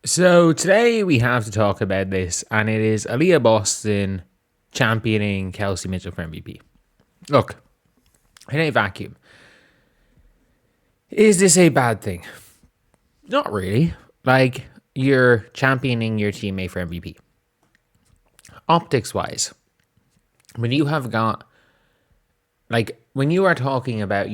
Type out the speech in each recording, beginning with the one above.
So today we have to talk about this, and it is Aliyah Boston championing Kelsey Mitchell for MVP. Look, in a vacuum, is this a bad thing? Not really. Like, you're championing your teammate for MVP. Optics wise, when you have got, when you are talking about,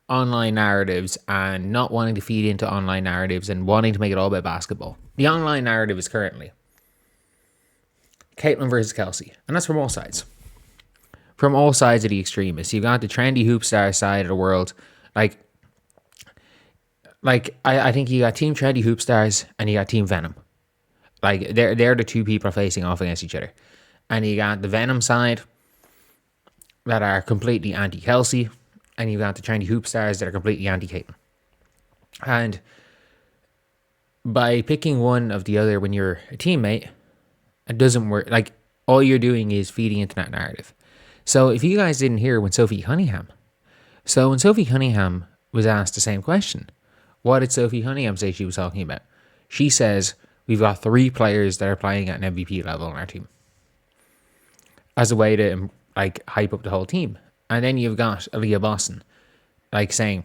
online narratives and not wanting to feed into online narratives and wanting to make it all about basketball, the online narrative is currently Caitlin versus Kelsey, and that's from all sides. From all sides of the extremists. You've got the trendy hoop star side of the world. I think you got Team Trendy Hoop Stars and you got Team Venom. Like, they're the two people facing off against each other. And you got the Venom side that are completely anti-Kelsey, and you got the Trendy Hoop Stars that are completely anti-Caitlin. And by picking one of the other when you're a teammate, it doesn't work. Like, all you're doing is feeding into that narrative. So if you guys didn't hear when Sophie Cunningham was asked the same question, what did Sophie Cunningham say she was talking about? She says, we've got 3 players that are playing at an MVP level on our team, as a way to hype up the whole team. And then you've got Aliyah Boston saying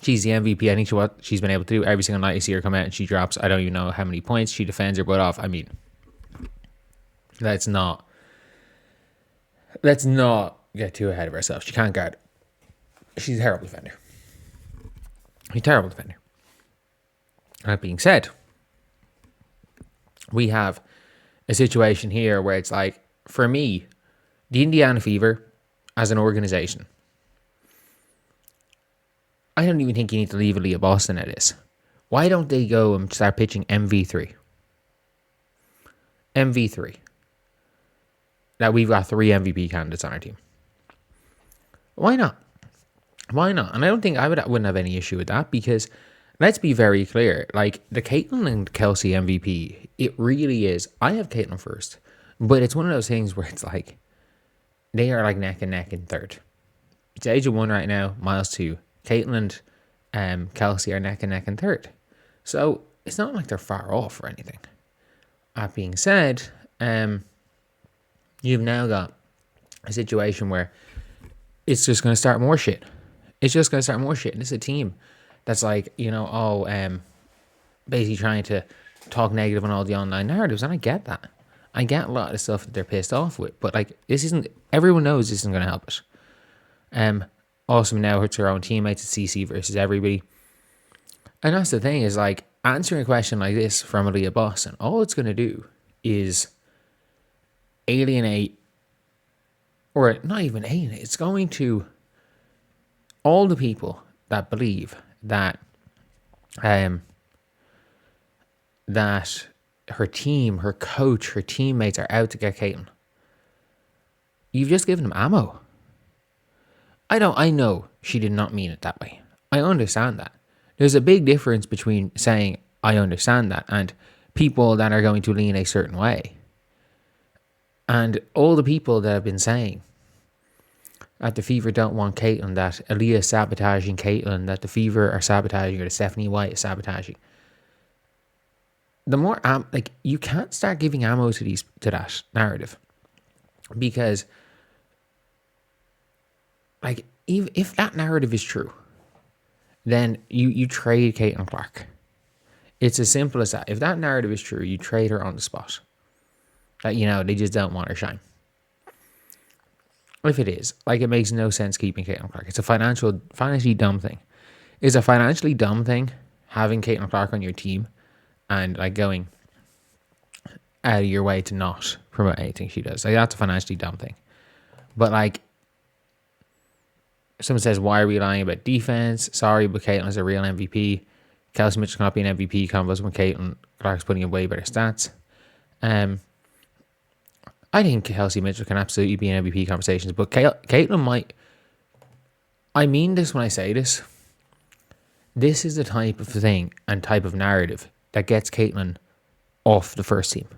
she's the MVP. I think what she's been able to do every single night. You see her come out and she drops, I don't even know how many points. She defends her butt off. I mean, let's not get too ahead of ourselves. She can't guard. She's a terrible defender. That being said, we have a situation here where it's like, for me, the Indiana Fever as an organization, I don't even think you need to leave Aliyah Boston at this. Why don't they go and start pitching MV3? That we've got 3 MVP candidates on our team. Why not? And I wouldn't have any issue with that, because let's be very clear. Like, the Caitlin and Kelsey MVP, it really is. I have Caitlin first, but it's one of those things where it's like, they are like neck and neck in third. It's Angel 1 right now, Miles 2. Caitlin and Kelsey are neck and neck in third. So it's not like they're far off or anything. That being said, you've now got a situation where it's just going to start more shit. And this is a team that's basically trying to talk negative on all the online narratives. And I get that. I get a lot of the stuff that they're pissed off with. But everyone knows this isn't going to help it. Awesome now hurts her own teammates. It's CC versus everybody. And that's the thing, is answering a question like this from Aliyah Boston, all it's going to do is alienate, or not even alienate, it's going to all the people that believe that that her team, her coach, her teammates are out to get Caitlin. You've just given them ammo. I know she did not mean it that way. I understand that. There's a big difference between saying I understand that and people that are going to lean a certain way. And all the people that have been saying that the Fever don't want Caitlin, that Aliyah is sabotaging Caitlin, that the Fever are sabotaging, or that Stephanie White is sabotaging. The more you can't start giving ammo to that narrative, because if that narrative is true, then you trade Caitlin Clark. It's as simple as that. If that narrative is true, you trade her on the spot. That they just don't want her shine. If it is, it makes no sense keeping Caitlin Clark. It's a financially dumb thing. It's a financially dumb thing having Caitlin Clark on your team and going out of your way to not promote anything she does. That's a financially dumb thing. But someone says, why are we lying about defense? Sorry, but Caitlin's a real MVP. Kelsey Mitchell cannot be an MVP combos when Caitlin Clark's putting in way better stats. I think Kelsey Mitchell can absolutely be in MVP conversations, but Caitlin might. I mean this when I say this. This is the type of thing and type of narrative that gets Caitlin off the first team.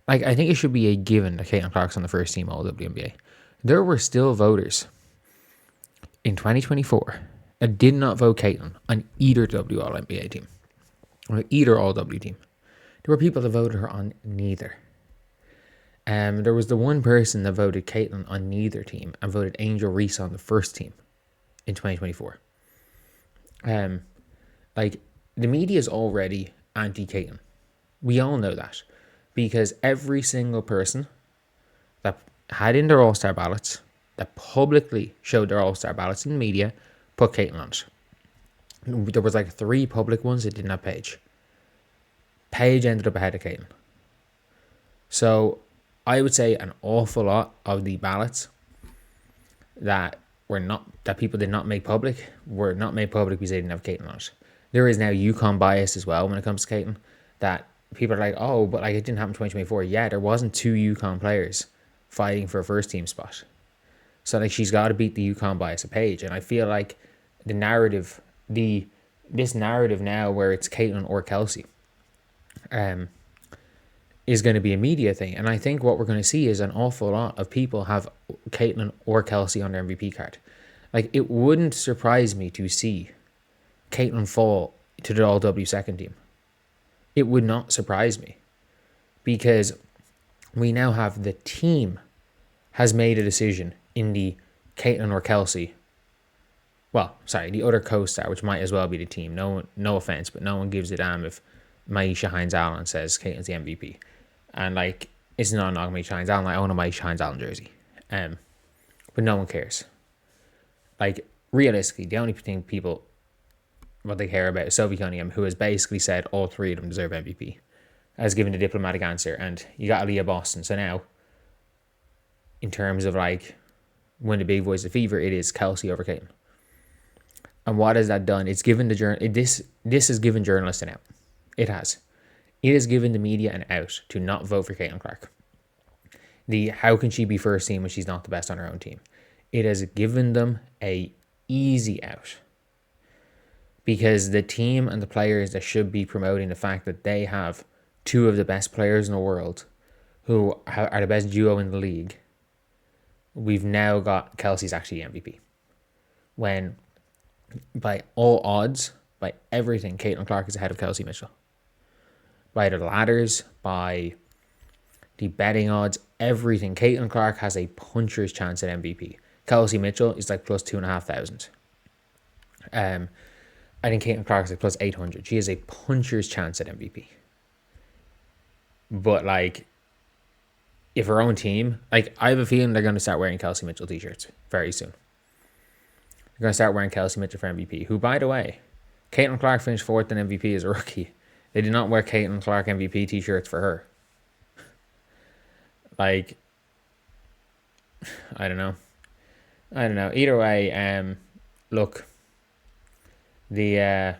I think it should be a given that Caitlin Clark's on the first team all WNBA. There were still voters in 2024 that did not vote Caitlin on either WNBA team. or either All W team. There were people that voted her on neither. There was the one person that voted Caitlin on neither team and voted Angel Reese on the first team in 2024. Like, the media is already anti-Caitlin. We all know that, because every single person that had in their All-Star ballots, that publicly showed their All-Star ballots in the media, put Caitlin on it. There was like 3 public ones that didn't have Paige. Paige ended up ahead of Caitlin. So I would say an awful lot of the ballots that people did not make public were not made public because they didn't have Caitlin on it. There is now UConn bias as well when it comes to Caitlin, that people are like, oh, but like it didn't happen in 2024. Yeah, there wasn't 2 UConn players fighting for a first team spot. So like she's got to beat the UConn bias of Paige. And I feel like the narrative, this narrative now where it's Caitlin or Kelsey, is going to be a media thing. And I think what we're going to see is an awful lot of people have Caitlin or Kelsey on their MVP card. Like, it wouldn't surprise me to see Caitlin fall to the All-W second team. It would not surprise me, because we now have the team has made a decision in the Caitlin or Kelsey. Well, sorry, the other co-star, which might as well be the team. No offense, but no one gives a damn if Maisha Hines-Allen says Caitlin's the MVP. And like, it's not knocking Maisha Hines-Allen. I own a Maisha Hines-Allen jersey. But no one cares. Like, realistically, the only thing people, what they care about is Sophie Cunningham, who has basically said all 3 of them deserve MVP, has given a diplomatic answer. And you got Aliyah Boston. So now, in terms of like, when the big voice of fever, it is Kelsey over Caitlin. And what has that done? It's given this has given journalists an out. It has. It has given the media an out to not vote for Caitlin Clark. How can she be first team when she's not the best on her own team? It has given them a easy out, because the team and the players that should be promoting the fact that they have 2 of the best players in the world, who are the best duo in the league, we've now got Kelsey's actually MVP. When, by all odds, by everything, Caitlin Clark is ahead of Kelsey Mitchell. By the ladders, by the betting odds, everything, Caitlin Clark has a puncher's chance at MVP. Kelsey Mitchell is like plus 2,500. I think Caitlin Clark is like plus 800. She has a puncher's chance at MVP. But like, if her own team, like, I have a feeling they're going to start wearing Kelsey Mitchell t-shirts very soon. They're going to start wearing Kelsey Mitchell for MVP, who, by the way, Caitlin Clark finished 4th in MVP as a rookie. They did not wear Caitlin Clark MVP t-shirts for her. Like, I don't know. Either way, look, this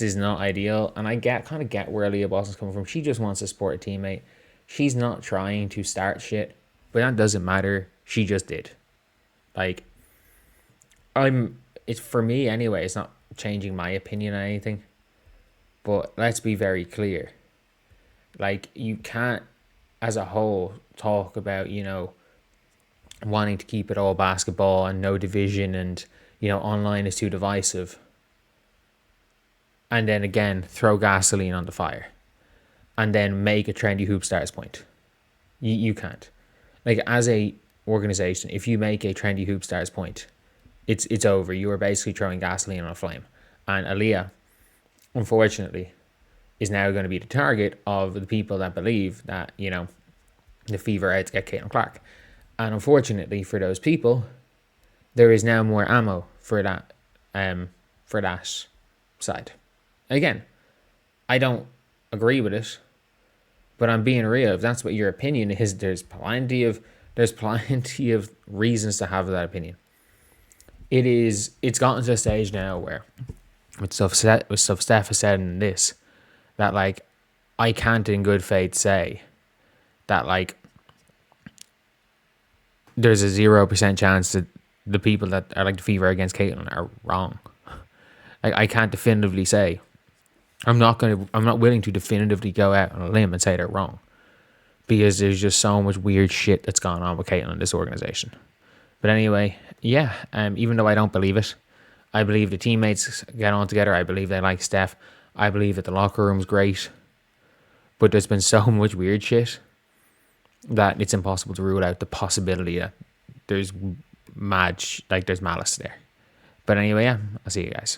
is not ideal, and I kind of get where Aliyah Boston's coming from. She just wants to support a teammate. She's not trying to start shit, but that doesn't matter. She just did. Like, it's for me anyway. It's not changing my opinion on anything. But let's be very clear. Like, you can't, as a whole, talk about, wanting to keep it all basketball and no division and, online is too divisive. And then again, throw gasoline on the fire. And then make a trendy hoop stars point. You can't. Like, as a organization, if you make a trendy hoop stars point, it's over. You are basically throwing gasoline on a flame. And Aliyah, unfortunately, is now going to be the target of the people that believe that, the fever out to get Caitlin Clark. And unfortunately for those people, there is now more ammo for that side. Again, I don't agree with it, but I'm being real. If that's what your opinion is, there's plenty of reasons to have that opinion. It's gotten to a stage now where, with stuff Steph has said in this, that like, I can't in good faith say that like, there's a 0% chance that the people that are like the fever against Caitlin are wrong. Like, I can't definitively say. I'm not willing to definitively go out on a limb and say they're wrong, because there's just so much weird shit that's gone on with Caitlin in this organization. But anyway, yeah, even though I don't believe it, I believe the teammates get on together. I believe they like Steph. I believe that the locker room's great. But there's been so much weird shit that it's impossible to rule out the possibility that there's there's malice there. But anyway, yeah, I'll see you guys.